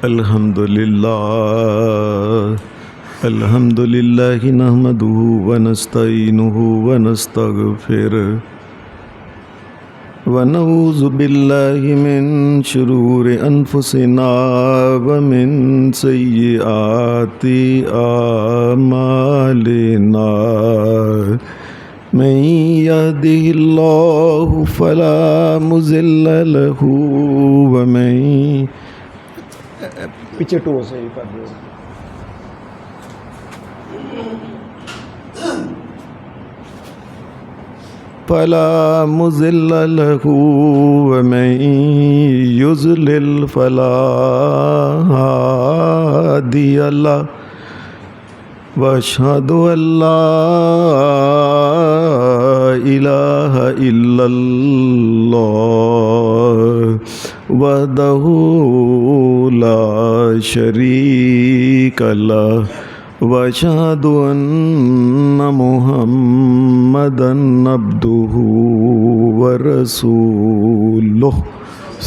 الحمد للہ نحمدہ ونستعینہ ونستغفرہ ونعوذ باللہ من شرور انفسنا ومن سیئات اعمالنا من يهده اللہ فلا مضل له ومن پیچھے ٹو سے ہی کر دو فلا مضل له ومن يضلل فلا هادي له واشهد ان لا اله الا الله وحده لا شريك له واشهد ان محمدا عبده ورسوله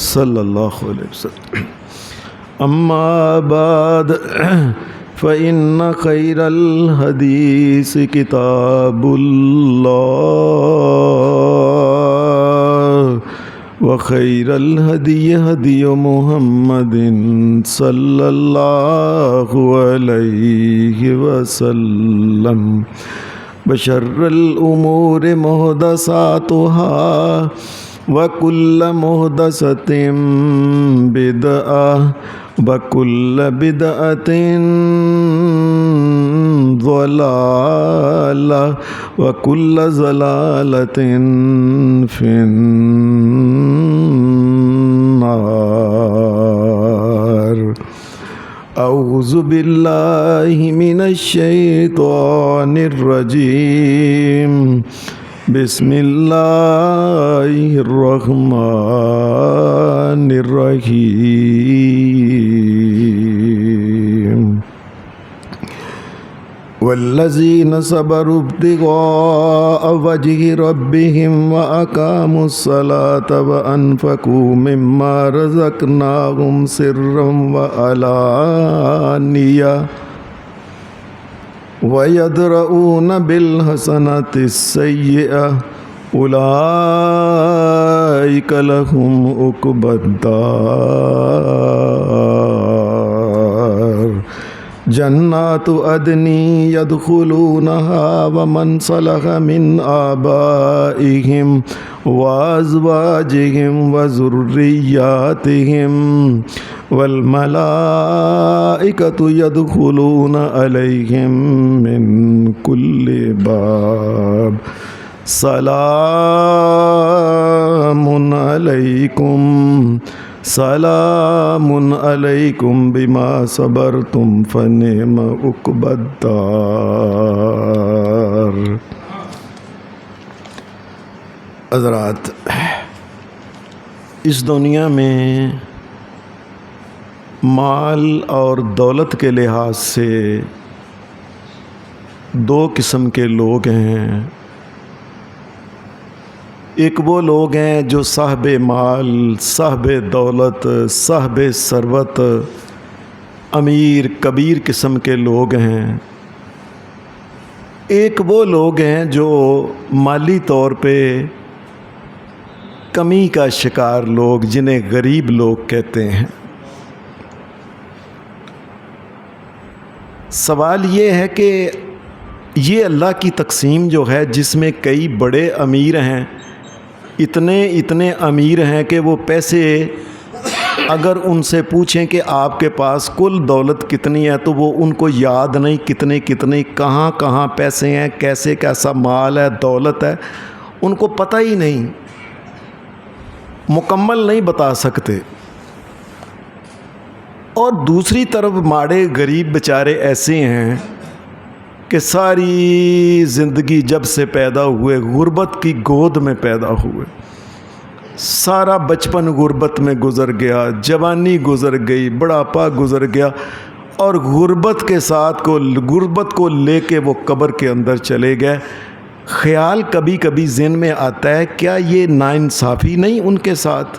صلی اللہ علیہ وسلم اما بعد فإن خير الحديث كتاب الله وخير الهدي هدي محمد صلى الله عليه وسلم وشر الأمور محدثاتها وكل محدثة بدعة وكل بدعة ضلالة وكل ضلالة في النار أعوذ بالله من الشيطان الرجيم بسم الله الرحمن الرحيم والذين صبروا ابتغاء وجه ربهم وأقاموا الصلاة وأنفقوا مما رزقناهم سرا وعلانية ويدرؤون بالحسنة السيئة أولئك لهم عقبى الدار جنات عدن يدخلونها ومن صلح من آبائهم وأزواجهم وذرياتهم والملائكة يدخلون عليهم من كل باب سلام علیکم بما صبرتم فنعم عقبی الدار۔ حضرات، اس دنیا میں مال اور دولت کے لحاظ سے دو قسم کے لوگ ہیں۔ ایک وہ لوگ ہیں جو صاحب مال، صاحب دولت، صاحب ثروت، امیر کبیر قسم کے لوگ ہیں۔ ایک وہ لوگ ہیں جو مالی طور پہ کمی کا شکار لوگ، جنہیں غریب لوگ کہتے ہیں۔ سوال یہ ہے کہ یہ اللہ کی تقسیم جو ہے، جس میں کئی بڑے امیر ہیں، اتنے امیر ہیں کہ وہ پیسے اگر ان سے پوچھیں کہ آپ کے پاس کل دولت کتنی ہے تو وہ ان کو یاد نہیں، کتنے کہاں کہاں پیسے ہیں، کیسا مال ہے، دولت ہے، ان کو پتہ ہی نہیں، مکمل نہیں بتا سکتے۔ اور دوسری طرف ماڑے غریب بیچارے ایسے ہیں کہ ساری زندگی جب سے پیدا ہوئے غربت کی گود میں پیدا ہوئے، سارا بچپن غربت میں گزر گیا، جوانی گزر گئی، بڑھاپا گزر گیا، اور غربت کو لے کے وہ قبر کے اندر چلے گئے۔ خیال کبھی کبھی ذہن میں آتا ہے، کیا یہ ناانصافی نہیں ان کے ساتھ؟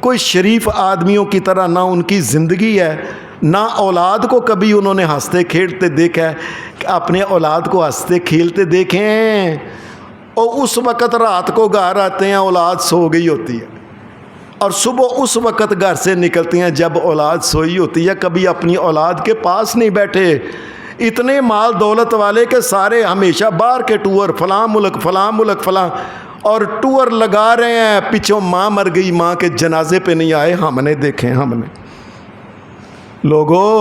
کوئی شریف آدمیوں کی طرح نہ ان کی زندگی ہے، نہ اولاد کو کبھی انہوں نے ہنستے کھیلتے دیکھا ہے کہ اپنے اولاد کو ہنستے کھیلتے دیکھیں، اور اس وقت رات کو گھر آتے ہیں اولاد سو گئی ہوتی ہے، اور صبح اس وقت گھر سے نکلتی ہیں جب اولاد سوئی ہوتی ہے، کبھی اپنی اولاد کے پاس نہیں بیٹھے۔ اتنے مال دولت والے کہ سارے ہمیشہ باہر کے ٹور، فلاں ملک فلاں ملک فلاں، اور ٹور لگا رہے ہیں، پیچھوں ماں مر گئی، ماں کے جنازے پہ نہیں آئے، ہم نے دیکھیں۔ ہم نے لوگوں،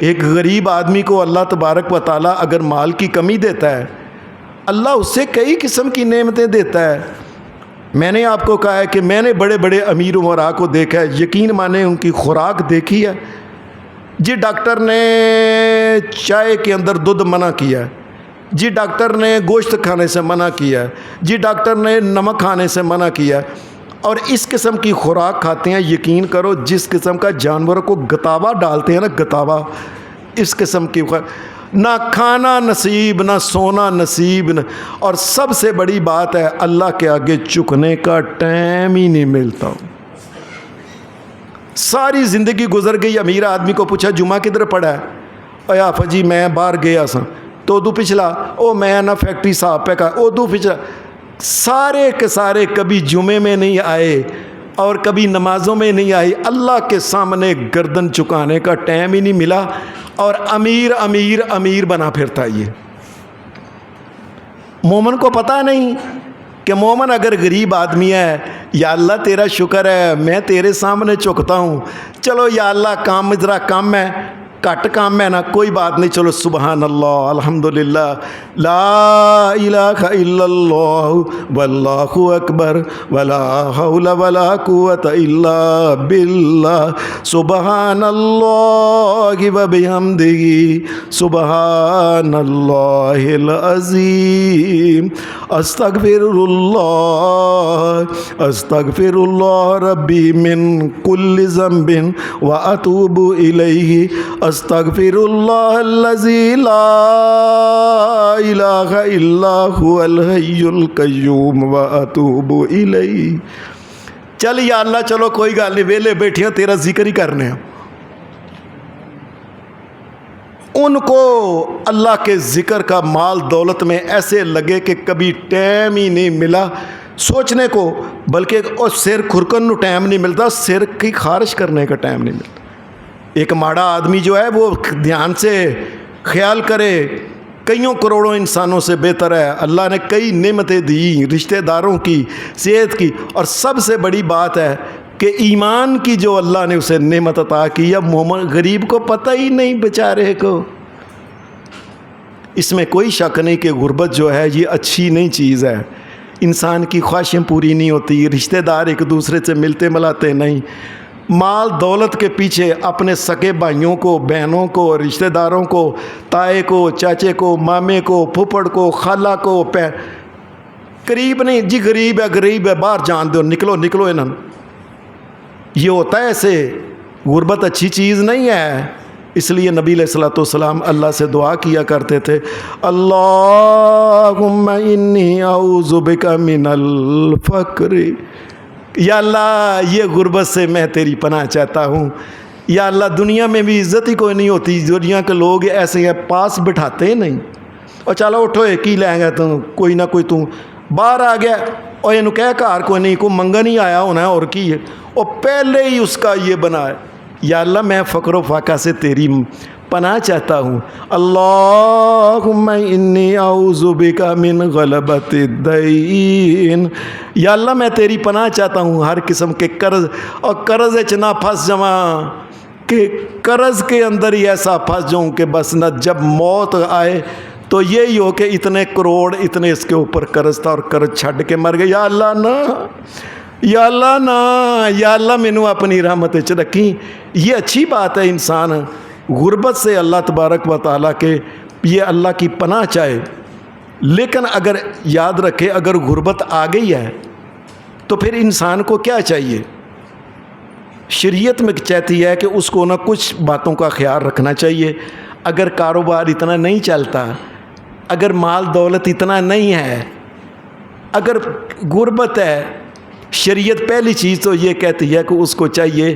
ایک غریب آدمی کو اللہ تبارک و تعالیٰ اگر مال کی کمی دیتا ہے، اللہ اس سے کئی قسم کی نعمتیں دیتا ہے۔ میں نے آپ کو کہا ہے کہ میں نے بڑے بڑے امیر امراء کو دیکھا ہے، یقین مانے ان کی خوراک دیکھی ہے۔ جی ڈاکٹر نے چائے کے اندر دودھ منع کیا ہے، جی ڈاکٹر نے گوشت کھانے سے منع کیا ہے، جی ڈاکٹر نے نمک کھانے سے منع کیا ہے، اور اس قسم کی خوراک کھاتے ہیں، یقین کرو جس قسم کا جانوروں کو گتاوا ڈالتے ہیں نا، گتاوا، اس قسم کی نہ کھانا نصیب، نہ سونا نصیب، اور سب سے بڑی بات ہے اللہ کے آگے جھکنے کا ٹائم ہی نہیں ملتا۔ ساری زندگی گزر گئی، امیر آدمی کو پوچھا جمعہ کدھر پڑا ہے؟ اے آفا جی میں باہر گیا سا، تو ادو پچھلا، او میں نہ فیکٹری صاحب پہ کہا، ادو پچھلا، سارے کے سارے کبھی جمعے میں نہیں آئے اور کبھی نمازوں میں نہیں آئی، اللہ کے سامنے گردن چکانے کا ٹائم ہی نہیں ملا، اور امیر امیر امیر بنا پھرتا۔ یہ مومن کو پتہ نہیں کہ مومن اگر غریب آدمی ہے، یا اللہ تیرا شکر ہے میں تیرے سامنے چکتا ہوں، چلو یا اللہ کام ذرا کم ہے، کٹ کام ہے نا، کوئی بات نہیں، چلو سبحان اللہ الحمدللہ لا الہ الا اللہ واللہ اکبر ولا حول ولا قوت الا باللہ سبحان اللہ وبحمدہ سبحان اللہ العظیم استغفر اللہ ربی من کل ذنب واتوب الیہ استغفر اللہ الذی لا الہ الا هو الحی القیوم واتوب الیہ۔ چل یا اللہ چلو کوئی گل نہیں، ویلے بیٹھے تیرا ذکر ہی کرنے ہیں۔ ان کو اللہ کے ذکر کا مال دولت میں ایسے لگے کہ کبھی ٹائم ہی نہیں ملا سوچنے کو، بلکہ سر کھرکن نو ٹائم نہیں ملتا، سر کی خارش کرنے کا ٹائم نہیں ملتا۔ ایک ماڑا آدمی جو ہے وہ دھیان سے خیال کرے، کئیوں کروڑوں انسانوں سے بہتر ہے، اللہ نے کئی نعمتیں دی، رشتہ داروں کی، صحت کی، اور سب سے بڑی بات ہے کہ ایمان کی جو اللہ نے اسے نعمت عطا کی ہے، مومن غریب کو پتہ ہی نہیں بیچارے کو۔ اس میں کوئی شک نہیں کہ غربت جو ہے یہ اچھی نہیں چیز ہے، انسان کی خواہشیں پوری نہیں ہوتی، رشتہ دار ایک دوسرے سے ملتے ملاتے نہیں، مال دولت کے پیچھے اپنے سگے بھائیوں کو، بہنوں کو، رشتہ داروں کو، تائے کو، چاچے کو، مامے کو، پھپھڑ کو، خالہ کو، قریب نہیں جی، غریب ہے باہر جان دو، نکلو نکلو انہوں، یہ ہوتا ہے ایسے۔ غربت اچھی چیز نہیں ہے، اس لیے نبی علیہ الصلوۃ والسلام اللہ سے دعا کیا کرتے تھے، اللہم انی اعوذ بک من الفقر، یا اللہ یہ غربت سے میں تیری پناہ چاہتا ہوں، یا اللہ دنیا میں بھی عزت ہی کوئی نہیں ہوتی، دنیا کے لوگ ایسے ہیں پاس بٹھاتے نہیں، اور چلو اٹھو ایک ہی لیں گے تو کوئی نہ کوئی تو باہر آ گیا، اور یہ کہہ کار کوئی نہیں، کوئی منگا نہیں آیا ہونا ہے اور کی ہے، اور پہلے ہی اس کا یہ بنا ہے، یا اللہ میں فقر و فاقہ سے تیری پناہ چاہتا ہوں، اللہم انی اعوذ بک من غلبۃ الدین، یا اللہ میں تیری پناہ چاہتا ہوں ہر قسم کے قرض، اور قرض نہ پھنس جاواں کہ قرض کے اندر ہی ایسا پھنس جاؤں کہ بس نہ جب موت آئے تو یہی ہو کہ اتنے کروڑ اتنے اس کے اوپر قرض تھا اور قرض چھڈ کے مر گئے، یا اللہ نہ، یا اللہ نہ، یا اللہ مینوں اپنی رحمت وچ رکھی۔ یہ اچھی بات ہے، انسان غربت سے اللہ تبارک و تعالیٰ کے یہ اللہ کی پناہ چاہے، لیکن اگر یاد رکھے اگر غربت آ گئی ہے تو پھر انسان کو کیا چاہیے؟ شریعت میں چاہتی ہے کہ اس کو نہ کچھ باتوں کا خیال رکھنا چاہیے۔ اگر کاروبار اتنا نہیں چلتا، اگر مال دولت اتنا نہیں ہے، اگر غربت ہے، شریعت پہلی چیز تو یہ کہتی ہے کہ اس کو چاہیے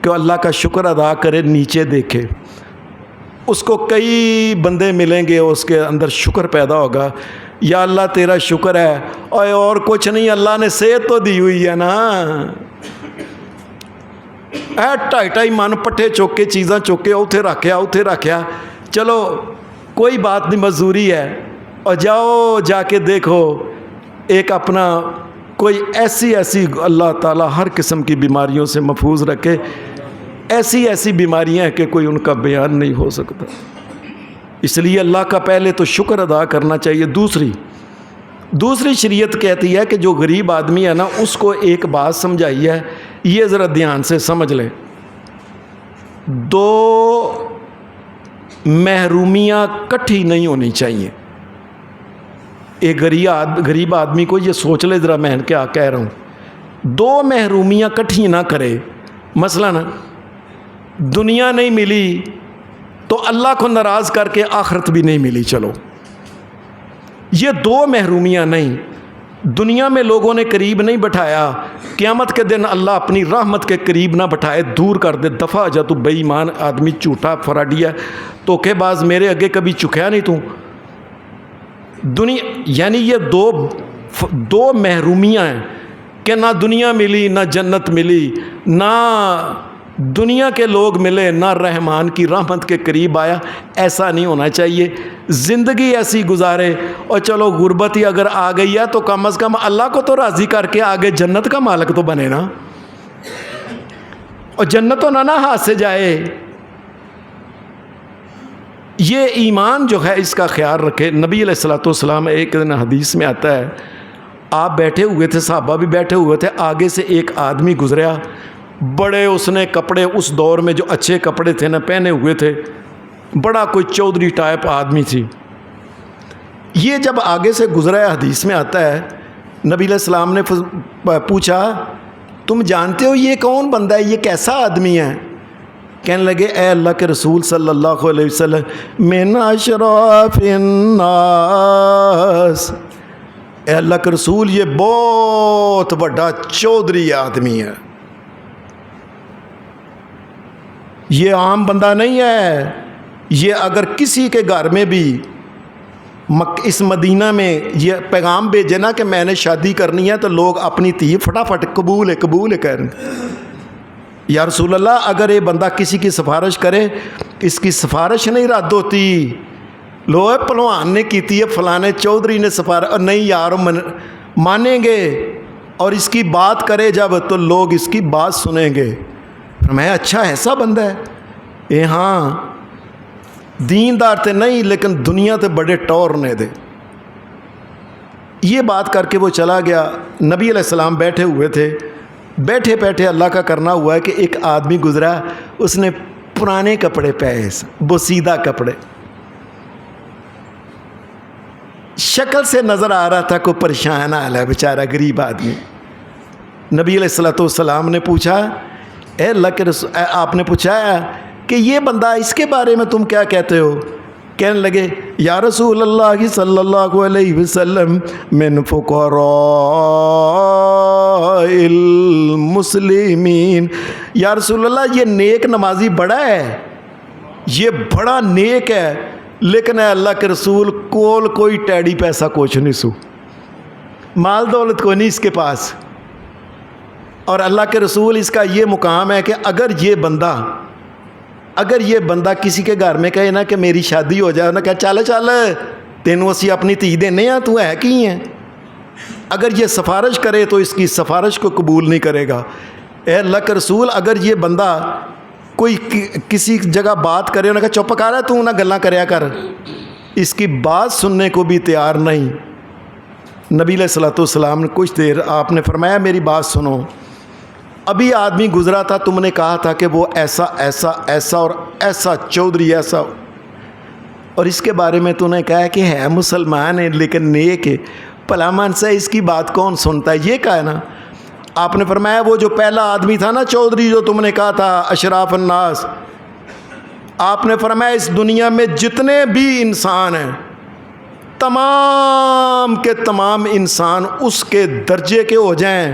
کہ اللہ کا شکر ادا کرے، نیچے دیکھے، اس کو کئی بندے ملیں گے، اس کے اندر شکر پیدا ہوگا، یا اللہ تیرا شکر ہے، اور کچھ نہیں، اللہ نے صحت تو دی ہوئی ہے نا، ٹائی ٹائی من پٹھے چوک کے چیزاں چوک کے اتھے رکھیا، چلو کوئی بات نہیں، مزدوری ہے، اور جاؤ جا کے دیکھو ایک اپنا کوئی ایسی اللہ تعالیٰ ہر قسم کی بیماریوں سے محفوظ رکھے، ایسی بیماریاں ہیں کہ کوئی ان کا بیان نہیں ہو سکتا۔ اس لیے اللہ کا پہلے تو شکر ادا کرنا چاہیے۔ دوسری شریعت کہتی ہے کہ جو غریب آدمی ہے نا، اس کو ایک بات سمجھائی ہے، یہ ذرا دھیان سے سمجھ لیں، 2 محرومیاں کٹھی نہیں ہونی چاہیے۔ ایک غریب آدمی کو یہ سوچ لے ذرا، میں کیا کہہ رہا ہوں، 2 محرومیاں کٹھی نہ کرے۔ مثلا دنیا نہیں ملی تو اللہ کو ناراض کر کے آخرت بھی نہیں ملی، چلو یہ 2 محرومیاں نہیں۔ دنیا میں لوگوں نے قریب نہیں بٹھایا، قیامت کے دن اللہ اپنی رحمت کے قریب نہ بٹھائے، دور کر دے، دفع ہو جا، تو بے ایمان آدمی، جھوٹا فراڈیا، دھوکے باز، میرے اگے کبھی چکھیا نہیں تو۔ دنیا یعنی یہ 2 محرومیاں ہیں کہ نہ دنیا ملی، نہ جنت ملی، نہ دنیا کے لوگ ملے، نہ رحمان کی رحمت کے قریب آیا۔ ایسا نہیں ہونا چاہیے، زندگی ایسی گزارے، اور چلو غربت ہی اگر آ گئی ہے تو کم از کم اللہ کو تو راضی کر کے آگے جنت کا مالک تو بنے نا، اور جنت تو نہ ہاتھ سے جائے۔ یہ ایمان جو ہے اس کا خیال رکھے۔ نبی علیہ الصلوۃ والسلام، ایک دن حدیث میں آتا ہے، آپ بیٹھے ہوئے تھے، صحابہ بھی بیٹھے ہوئے تھے، آگے سے ایک آدمی گزریا، بڑے اس نے کپڑے، اس دور میں جو اچھے کپڑے تھے نا پہنے ہوئے تھے، بڑا کوئی چودھری ٹائپ آدمی تھی۔ یہ جب آگے سے گزرا ہے، حدیث میں آتا ہے، نبی علیہ السلام نے پوچھا، تم جانتے ہو یہ کون بندہ ہے، یہ کیسا آدمی ہے؟ کہنے لگے، اے اللہ کے رسول صلی اللہ علیہ وسلم، من اشراف الناس، اے اللہ کے رسول یہ بہت بڑا چودھری آدمی ہے، یہ عام بندہ نہیں ہے۔ یہ اگر کسی کے گھر میں بھی اس مدینہ میں یہ پیغام بھیجے نا کہ میں نے شادی کرنی ہے، تو لوگ اپنی تھی فٹافٹ قبول ہے کہہ رہے ہیں، یا رسول اللہ اگر یہ بندہ کسی کی سفارش کرے، اس کی سفارش نہیں رد ہوتی، لو پہلوان نے کیتی ہے، فلانے چودھری نے سفارش، نہیں یار مانیں گے، اور اس کی بات کرے جب تو لوگ اس کی بات سنیں گے۔ میں اچھا ایسا بندہ ہے، اے ہاں دیندار تے نہیں لیکن دنیا تے بڑے ٹور نے دے۔ یہ بات کر کے وہ چلا گیا۔ نبی علیہ السلام بیٹھے ہوئے تھے، بیٹھے اللہ کا کرنا ہوا ہے کہ ایک آدمی گزرا، اس نے پرانے کپڑے پہنے، بوسیدہ کپڑے، شکل سے نظر آ رہا تھا کوئی پریشان حال ہے، بیچارہ غریب آدمی۔ نبی علیہ الصلوۃ والسلام نے پوچھا، اے اللہ کے رسول، آپ نے پوچھا کہ یہ بندہ، اس کے بارے میں تم کیا کہتے ہو؟ کہنے لگے، یا رسول اللہ صلی اللہ علیہ وسلم، من فقراء المسلمین، یا رسول اللہ یہ نیک نمازی بڑا ہے، یہ بڑا نیک ہے، لیکن اے اللہ کے رسول کول کوئی ٹیڑی پیسہ کچھ نہیں سو، مال دولت کوئی نہیں اس کے پاس۔ اور اللہ کے رسول اس کا یہ مقام ہے کہ اگر یہ بندہ کسی کے گھر میں کہے نا کہ میری شادی ہو جائے، انہیں کہا چل تینوں اسی اپنی تھی دینے ہیں، تو ہے کی ہیں؟ اگر یہ سفارش کرے تو اس کی سفارش کو قبول نہیں کرے گا۔ اے اللہ کے رسول اگر یہ بندہ کوئی کسی جگہ بات کرے، انہیں کہا چپ کر رہا تو نہ گلاں کریا کر، اس کی بات سننے کو بھی تیار نہیں۔ نبی علیہ الصلوۃ والسلام نے کچھ دیر آپ نے فرمایا میری بات سنو، ابھی آدمی گزرا تھا، تم نے کہا تھا کہ وہ ایسا ایسا ایسا اور ایسا چودھری ایسا، اور اس کے بارے میں تو نے کہا کہ ہے مسلمان ہے لیکن نیک ہے، بھلا من سے اس کی بات کون سنتا ہے؟ یہ کہا ہے نا۔ آپ نے فرمایا وہ جو پہلا آدمی تھا نا چودھری، جو تم نے کہا تھا اشراف الناس، آپ نے فرمایا اس دنیا میں جتنے بھی انسان ہیں، تمام کے تمام انسان اس کے درجے کے ہو جائیں،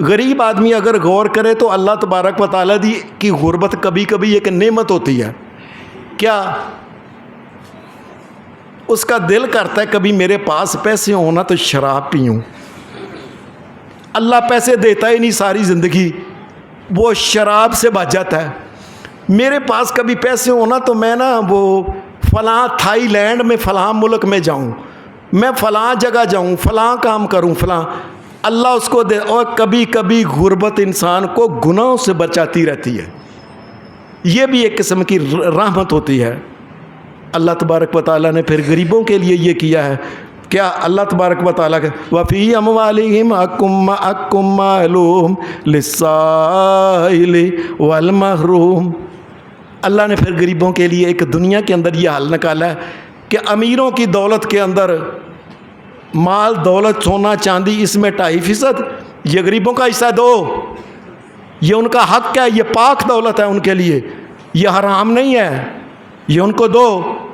غریب آدمی اگر غور کرے تو اللہ تبارک و تعالیٰ کی غربت کبھی کبھی ایک نعمت ہوتی ہے. کیا اس کا دل کرتا ہے کبھی میرے پاس پیسے ہوں نا تو شراب پیوں. اللہ پیسے دیتا ہی نہیں ساری زندگی, وہ شراب سے بچ جاتا ہے. میرے پاس کبھی پیسے ہوں نا تو میں نا وہ فلاں تھائی لینڈ میں فلاں ملک میں جاؤں, میں فلاں جگہ جاؤں, فلاں کام کروں, فلاں. اللہ اس کو دے. اور کبھی کبھی غربت انسان کو گناہوں سے بچاتی رہتی ہے. یہ بھی ایک قسم کی رحمت ہوتی ہے. اللہ تبارک و تعالیٰ نے پھر غریبوں کے لیے یہ کیا ہے. کیا اللہ تبارک و تعالیٰ کے وفی اموالہم حق معلوم للسائل والمحروم. اللہ نے پھر غریبوں کے لیے ایک دنیا کے اندر یہ حل نکالا ہے کہ امیروں کی دولت کے اندر مال دولت سونا چاندی اس میں 2.5%, یہ غریبوں کا حصہ دو. یہ ان کا حق ہے, یہ پاک دولت ہے ان کے لیے, یہ حرام نہیں ہے, یہ ان کو دو.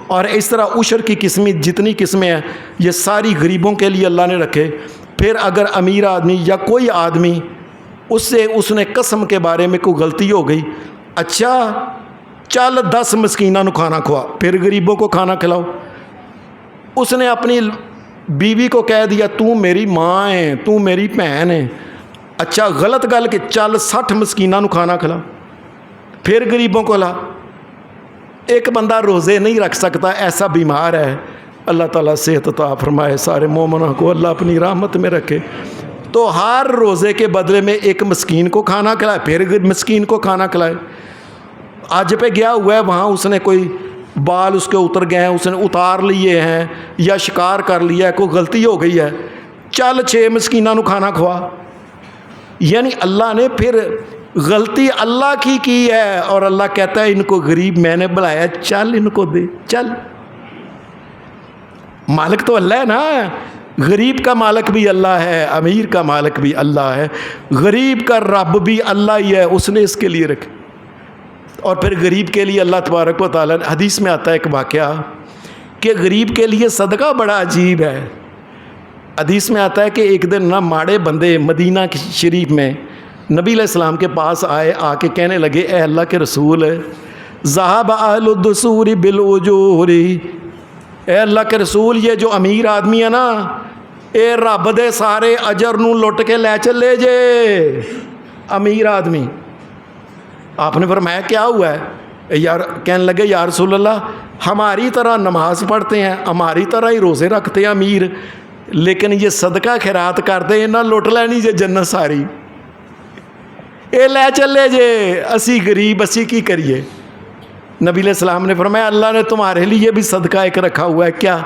اور اس طرح عشر کی قسمیں جتنی قسمیں ہیں یہ ساری غریبوں کے لیے اللہ نے رکھے. پھر اگر امیر آدمی یا کوئی آدمی اس نے قسم کے بارے میں کوئی غلطی ہو گئی, اچھا چل 10 مسکینوں کو کھانا کھوا, پھر غریبوں کو کھانا کھلاؤ. اس نے اپنی بیوی کو کہہ دیا تو میری ماں ہے, تو میری بہن ہے, اچھا غلط گل کہ چل 60 مسکینوں کو کھانا کھلا, پھر غریبوں کو لا. ایک بندہ روزے نہیں رکھ سکتا, ایسا بیمار ہے, اللہ تعالیٰ صحت عطا فرمائے سارے مومنوں کو, اللہ اپنی رحمت میں رکھے. تو ہر روزے کے بدلے میں ایک مسکین کو کھانا کھلائے, پھر مسکین کو کھانا کھلائے. آج پہ گیا ہوا ہے وہاں, اس نے کوئی بال اس کے اتر گئے ہیں, اس نے اتار لیے ہیں یا شکار کر لیا ہے, کوئی غلطی ہو گئی ہے, چل 6 مسکینوں کو کھانا کھوا. یعنی اللہ نے پھر غلطی اللہ کی ہے اور اللہ کہتا ہے ان کو غریب میں نے بلایا, چل ان کو دے, چل. مالک تو اللہ ہے نا, غریب کا مالک بھی اللہ ہے, امیر کا مالک بھی اللہ ہے, غریب کا رب بھی اللہ ہی ہے, اس نے اس کے لیے رکھے. اور پھر غریب کے لیے اللہ تبارک و تعالیٰ, حدیث میں آتا ہے ایک واقعہ کہ غریب کے لیے صدقہ بڑا عجیب ہے. حدیث میں آتا ہے کہ ایک دن نا ماڑے بندے مدینہ شریف میں نبی علیہ السلام کے پاس آئے, آ کے کہنے لگے اے اللہ کے رسول ذہب اہل الدثور بالاجور, اے اللہ کے رسول یہ جو امیر آدمی ہے نا اے رب دے سارے اجر نو لٹ کے لے چلے جے. امیر آدمی. آپ نے فرمایا کیا ہوا ہے؟ یار کہنے لگے یا رسول اللہ ہماری طرح نماز پڑھتے ہیں, ہماری طرح ہی روزے رکھتے ہیں امیر, لیکن یہ صدقہ خیرات کرتے ہیں نہ لٹ لینی جے جنت ساری, اے لے چلے جے, اسی غریب اسی کی کریے. نبی علیہ السلام نے فرمایا اللہ نے تمہارے لیے بھی صدقہ ایک رکھا ہوا ہے. کیا؟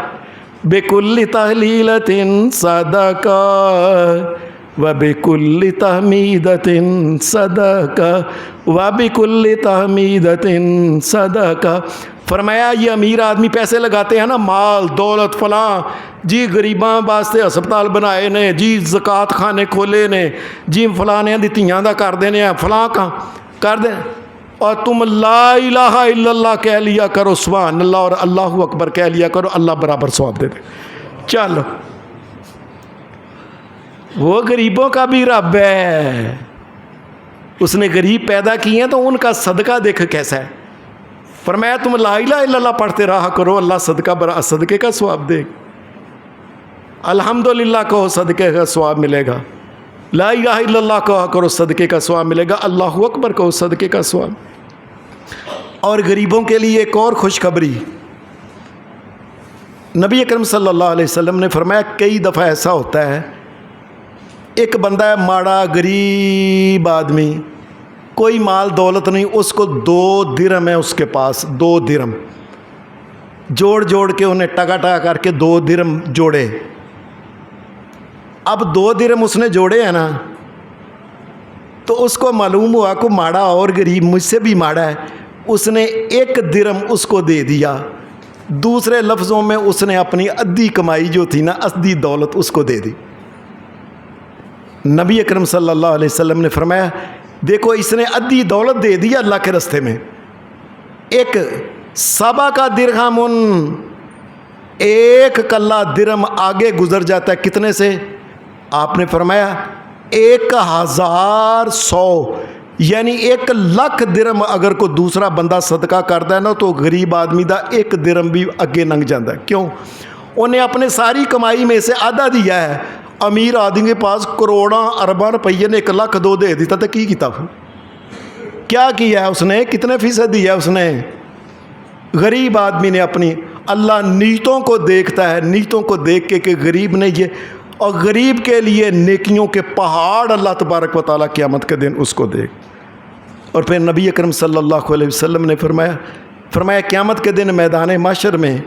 بِكُلِّ تَحْلِيلَةٍ صَدَقَةٌ وَبِكُلِّ تَحْمِيدَةٍ صَدَقَةٌ وَبِكُلِّ تَحْمِيدَةٍ صَدَقَةٌ. فرمایا یہ امیر آدمی پیسے لگاتے ہیں نا, مال دولت فلاں, جی غریباں واسطے ہسپتال بنائے نے, جی زکوٰۃ خانے کھولے نے, جی فلاں دی دھیاں دا کر دینے ہیں, فلاں کا کر دیں, اور تم لا الہ الا اللہ کہہ لیا کرو, سبحان اللہ اور اللہ اکبر کہہ لیا کرو, اللہ برابر ثواب دے دے. چلو وہ غریبوں کا بھی رب ہے, اس نے غریب پیدا کیے ہیں تو ان کا صدقہ دیکھ کیسا ہے. فرمایا تم لا الہ الا اللہ پڑھتے رہا کرو, اللہ صدقے کا ثواب دے. الحمدللہ کہو صدقے کا ثواب ملے گا, لا الہ الا اللہ کہا کرو صدقے کا ثواب ملے گا, اللہ اکبر کہو صدقے کا ثواب. اور غریبوں کے لیے ایک اور خوشخبری, نبی اکرم صلی اللہ علیہ وسلم نے فرمایا کئی دفعہ ایسا ہوتا ہے ایک بندہ ہے ماڑا غریب آدمی, کوئی مال دولت نہیں, اس کو 2 درہم ہے اس کے پاس, 2 درہم جوڑ کے انہیں ٹکا کر کے 2 درہم جوڑے. اب 2 درہم اس نے جوڑے ہیں نا, تو اس کو معلوم ہوا کہ ماڑا اور غریب مجھ سے بھی ماڑا ہے, اس نے 1 درہم اس کو دے دیا. دوسرے لفظوں میں اس نے اپنی ادھی کمائی جو تھی نا, ادھی دولت اس کو دے دی. نبی اکرم صلی اللہ علیہ وسلم نے فرمایا دیکھو اس نے ادھی دولت دے دی اللہ کے راستے میں. ایک سبا کا درہم, 1 کلہ درہم آگے گزر جاتا ہے کتنے سے؟ آپ نے فرمایا 1,100 یعنی 1,00,000 درم اگر کوئی دوسرا بندہ صدقہ کرتا ہے نا تو غریب آدمی دا 1 درم بھی اگے لنگ جاتا ہے. کیوں؟ انہیں اپنے ساری کمائی میں سے آدھا دیا ہے. امیر آدمی کے پاس کروڑاں ارباں روپیے نے 1,02,000 دے دیتا تو کی کیتا؟ کیا کیا ہے اس نے؟ کتنے فیصد دیا اس نے؟ غریب آدمی نے اپنی، اللہ نیتوں کو دیکھتا ہے، نیتوں کو دیکھ کے کہ غریب نے یہ، اور غریب کے لیے نیکیوں کے پہاڑ اللہ تبارک و تعالیٰ قیامت کے دن اس کو دیکھ. اور پھر نبی اکرم صلی اللہ علیہ وسلم نے فرمایا قیامت کے دن میدان محشر میں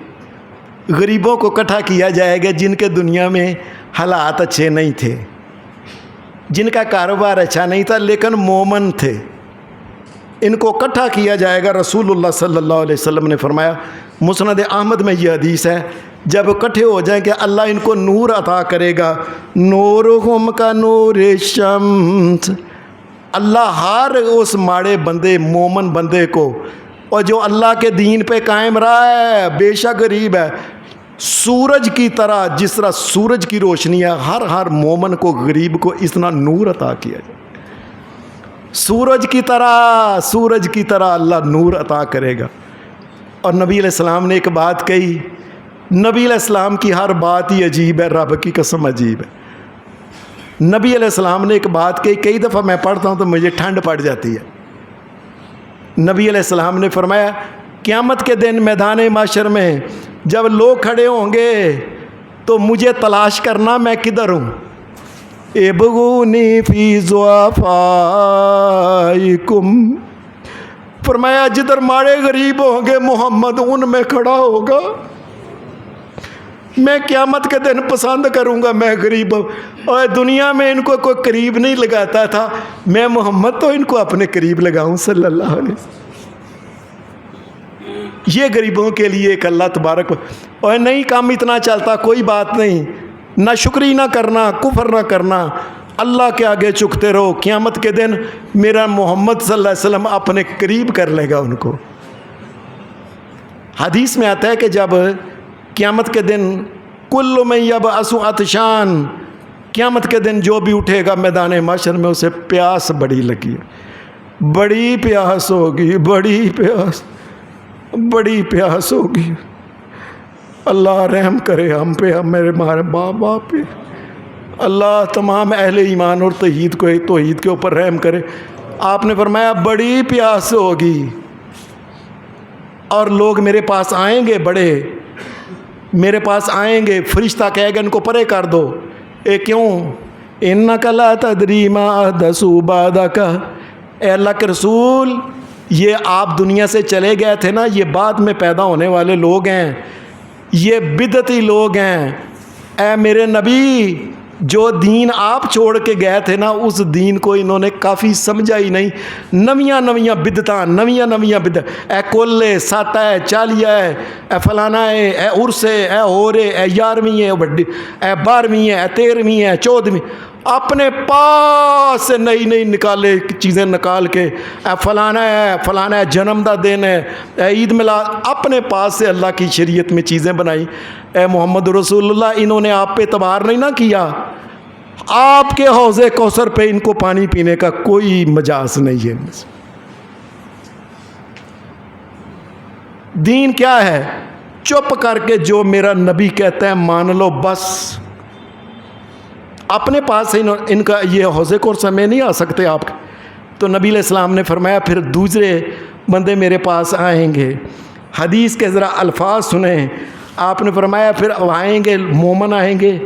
غریبوں کو اکٹھا کیا جائے گا جن کے دنیا میں حالات اچھے نہیں تھے، جن کا کاروبار اچھا نہیں تھا لیکن مومن تھے. ان کو اکٹھا کیا جائے گا. رسول اللہ صلی اللہ علیہ وسلم نے فرمایا، مسند احمد میں یہ حدیث ہے، جب اکٹھے ہو جائیں کہ اللہ ان کو نور عطا کرے گا. نورہم کا نور شمس. اللہ ہر اس ماڑے بندے، مومن بندے کو، اور جو اللہ کے دین پہ قائم رہا ہے بے شک غریب ہے، سورج کی طرح، جس طرح سورج کی روشنی ہے، ہر مومن کو، غریب کو اتنا نور عطا کیا جائے. سورج کی طرح اللہ نور عطا کرے گا. اور نبی علیہ السلام نے ایک بات کہی، نبی علیہ السلام کی ہر بات ہی عجیب ہے، رب کی قسم عجیب ہے. نبی علیہ السلام نے ایک بات کہی، کئی دفعہ میں پڑھتا ہوں تو مجھے ٹھنڈ پڑ جاتی ہے. نبی علیہ السلام نے فرمایا قیامت کے دن میدان محشر میں جب لوگ کھڑے ہوں گے تو مجھے تلاش کرنا میں کدھر ہوں. ابغونی فی ضعفائکم. فرمایا جدھر ماڑے غریب ہوں گے محمد ان میں کھڑا ہوگا. میں قیامت کے دن پسند کروں گا میں غریب ہوں. اور دنیا میں ان کو کوئی قریب نہیں لگاتا تھا، میں محمد تو ان کو اپنے قریب لگاؤں صلی اللہ علیہ وسلم. یہ غریبوں کے لیے ایک اللہ تبارک. اور نہیں کام اتنا چلتا، کوئی بات نہیں، نہ شکری نہ کرنا، کفر نہ کرنا، اللہ کے آگے چکتے رہو. قیامت کے دن میرا محمد صلی اللہ علیہ وسلم اپنے قریب کر لے گا ان کو. حدیث میں آتا ہے کہ جب قیامت کے دن کل من یبعث عطشان، قیامت کے دن جو بھی اٹھے گا میدان محشر میں اسے پیاس بڑی لگی ہے، بڑی پیاس ہوگی، بڑی پیاس ہوگی. اللہ رحم کرے ہم پہ، ہم میرے باپ باپ پہ. اللہ تمام اہل ایمان اور توحید کے اوپر رحم کرے. آپ نے فرمایا بڑی پیاس ہوگی اور لوگ میرے پاس آئیں گے، بڑے میرے پاس آئیں گے. فرشتہ کہے گا ان کو پرے کر دو. کیوں؟ انک لا تدری ما احدثوا بعدک. اے اللہ کے رسول، یہ آپ دنیا سے چلے گئے تھے نا، یہ بعد میں پیدا ہونے والے لوگ ہیں، یہ بدعتی لوگ ہیں. اے میرے نبی، جو دین آپ چھوڑ کے گئے تھے نا اس دین کو انہوں نے کافی سمجھا ہی نہیں. نویاں بدعتاں، نویاں بدعت، اے کولے ساتھ ہے، چالیہ ہے، اے فلانا ہے، اے عرس ہے، اے ہورے، اے 11ویں ہے، اے 12ویں ہے، اے 13ویں ہے، 14ویں، اپنے پاس سے نئی نکالے چیزیں نکال کے، اے فلانا ہے جنم دا دن ہے، اے عید میلاد، اپنے پاس سے اللہ کی شریعت میں چیزیں بنائی. اے محمد رسول اللہ، انہوں نے آپ پہ اعتبار نہیں نہ کیا. آپ کے حوض کوثر پہ ان کو پانی پینے کا کوئی مجاز نہیں ہے. دین کیا ہے؟ چپ کر کے جو میرا نبی کہتا ہے مان لو بس. اپنے پاس سے ان کا یہ حوض کوثر میں نہیں آ سکتے آپ. تو نبی علیہ السلام نے فرمایا پھر دوسرے بندے میرے پاس آئیں گے. حدیث کے ذرا الفاظ سنیں. آپ نے فرمایا پھر آئیں گے، مومن آئیں گے،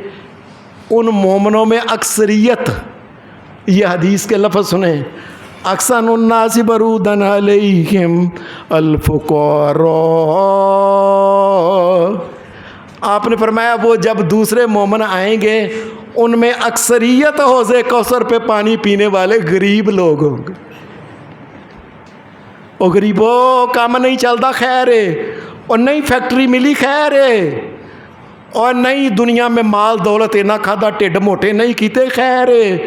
ان مومنوں میں اکثریت، یہ حدیث کے لفظ سنیں، اکثر الناس برودن علیہم الفقراء. آپ نے فرمایا وہ جب دوسرے مومن آئیں گے ان میں اکثریت حوض کوثر پہ پانی پینے والے غریب لوگ ہوں گے. وہ غریبوں کام نہیں چلتا، خیر ہے، اور نئی فیکٹری ملی، خیر ہے، اور نئی دنیا میں مال دولت نہ کھادا، ٹھڈ موٹے نہیں کیتے، خیر ہے.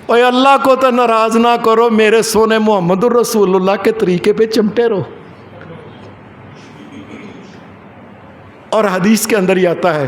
اور اللہ کو تو ناراض نہ کرو، میرے سونے محمد الرسول اللہ کے طریقے پہ چمٹے رہو. اور حدیث کے اندر ہی آتا ہے،